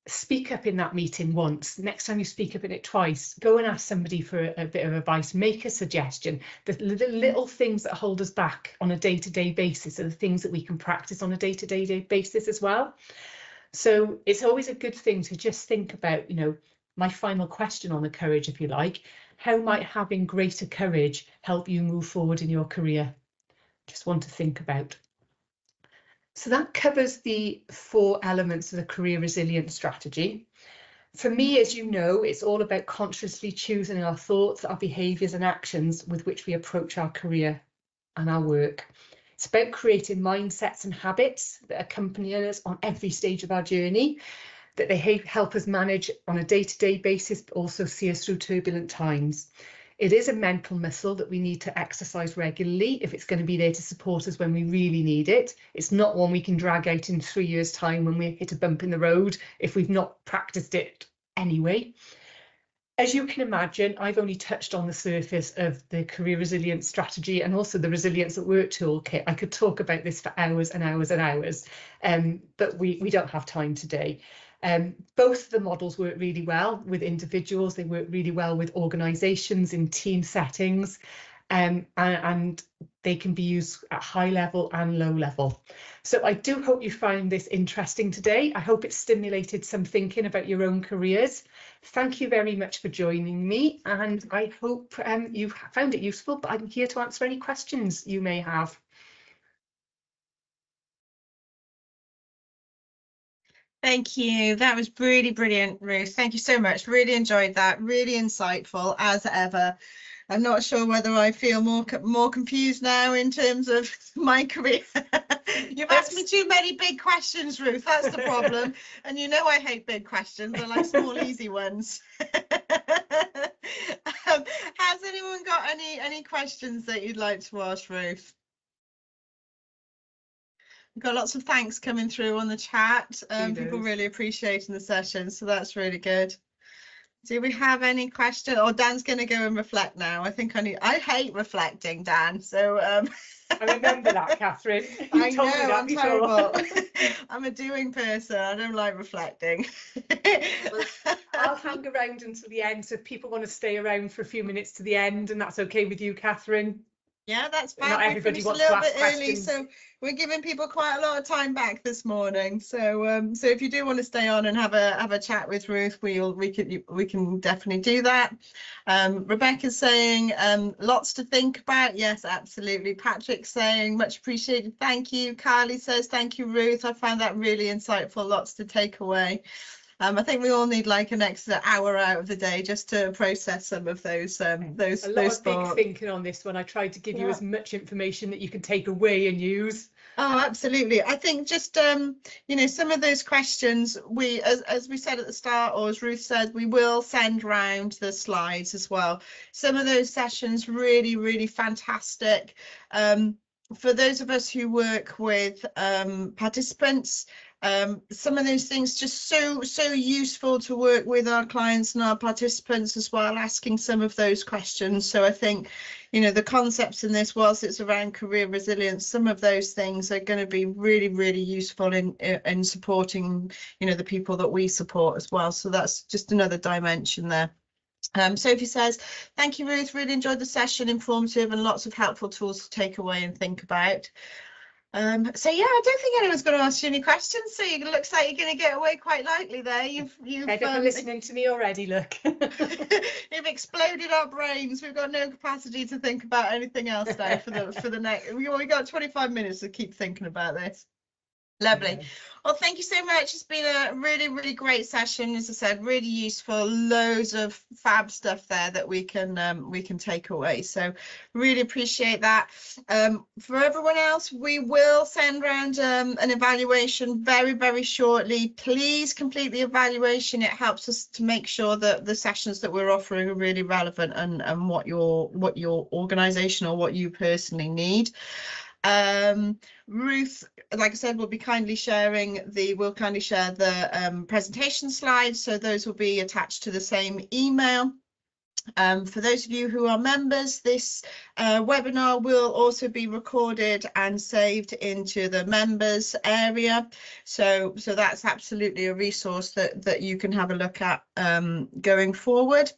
speak up in that meeting once. Next time you speak up in it twice, go and ask somebody for a bit of advice, make a suggestion. The little things that hold us back on a day-to-day basis are the things that we can practice on a day-to-day basis as well. So it's always a good thing to just think about, you know, my final question on the courage, if you like, how might having greater courage help you move forward in your career? Just want to think about. So that covers the 4 elements of the career resilience strategy. For me, as you know, it's all about consciously choosing our thoughts, our behaviours and actions with which we approach our career and our work. It's about creating mindsets and habits that accompany us on every stage of our journey, that they help us manage on a day-to-day basis, but also see us through turbulent times. It is a mental muscle that we need to exercise regularly if it's going to be there to support us when we really need it. It's not one we can drag out in 3 years' time when we hit a bump in the road if we've not practiced it anyway. As you can imagine, I've only touched on the surface of the career resilience strategy and also the resilience at work toolkit. I could talk about this for hours and hours and hours, but we don't have time today. Both of the models work really well with individuals. They work really well with organisations in team settings, and they can be used at high level and low level. So I do hope you found this interesting today. I hope it stimulated some thinking about your own careers. Thank you very much for joining me, and I hope you found it useful, but I'm here to answer any questions you may have. Thank you. That was really brilliant, Ruth. Thank you so much. Really enjoyed that. Really insightful as ever. I'm not sure whether I feel more confused now in terms of my career. You've asked me too many big questions, Ruth. That's the problem. And you know I hate big questions. I like small, easy ones. Has anyone got any questions that you'd like to ask, Ruth? We've got lots of thanks coming through on the chat. People really appreciating the session, so that's really good. Do we have any questions? Oh, Dan's going to go and reflect now. I hate reflecting, Dan. So I remember that, Catherine. I know, I'm terrible. I'm a doing person. I don't like reflecting. Well, I'll hang around until the end, so if people want to stay around for a few minutes to the end, and that's okay with you, Catherine. Yeah, that's fine. Not everybody wants to ask questions. So we're giving people quite a lot of time back this morning. So so if you do want to stay on and have a chat with Ruth, we can definitely do that. Rebecca's saying lots to think about. Yes, absolutely. Patrick's saying much appreciated. Thank you. Carly says thank you, Ruth. I found that really insightful. Lots to take away. I think we all need like an extra hour out of the day just to process some of those a lot of big thinking on this one. I tried to give you as much information that you can take away and use. Oh, absolutely. I think just you know, some of those questions we, as we said at the start, or as Ruth said, we will send round the slides as well. Some of those sessions really, really fantastic. For those of us who work with participants, some of those things just so useful to work with our clients and our participants as well, asking some of those questions. So I think, you know, the concepts in this, whilst it's around career resilience, some of those things are going to be really, really useful in supporting, you know, the people that we support as well. So that's just another dimension there. Sophie says, thank you, Ruth. Really enjoyed the session, informative and lots of helpful tools to take away and think about. So yeah, I don't think anyone's going to ask you any questions. So it looks like you're going to get away quite lightly there. You've listening to me already. Look, you've exploded our brains. We've got no capacity to think about anything else now for the next. We got 25 minutes to keep thinking about this. Lovely. Yeah. Well, thank you so much. It's been a really, really great session. As I said, really useful. Loads of fab stuff there that we can take away. So really appreciate that. For everyone else, we will send around an evaluation very, very shortly. Please complete the evaluation. It helps us to make sure that the sessions that we're offering are really relevant and what your organisation or what you personally need. Ruth, like I said, will kindly share the presentation slides, so those will be attached to the same email. For those of you who are members, this webinar will also be recorded and saved into the members area. So that's absolutely a resource that you can have a look at going forward.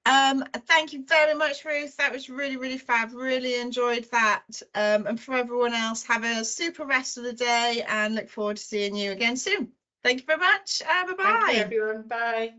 Thank you very much, Ruth. That was really, really fab. Really enjoyed that. And for everyone else, have a super rest of the day and look forward to seeing you again soon. Thank you very much. Bye-bye. Thank you, everyone. Bye.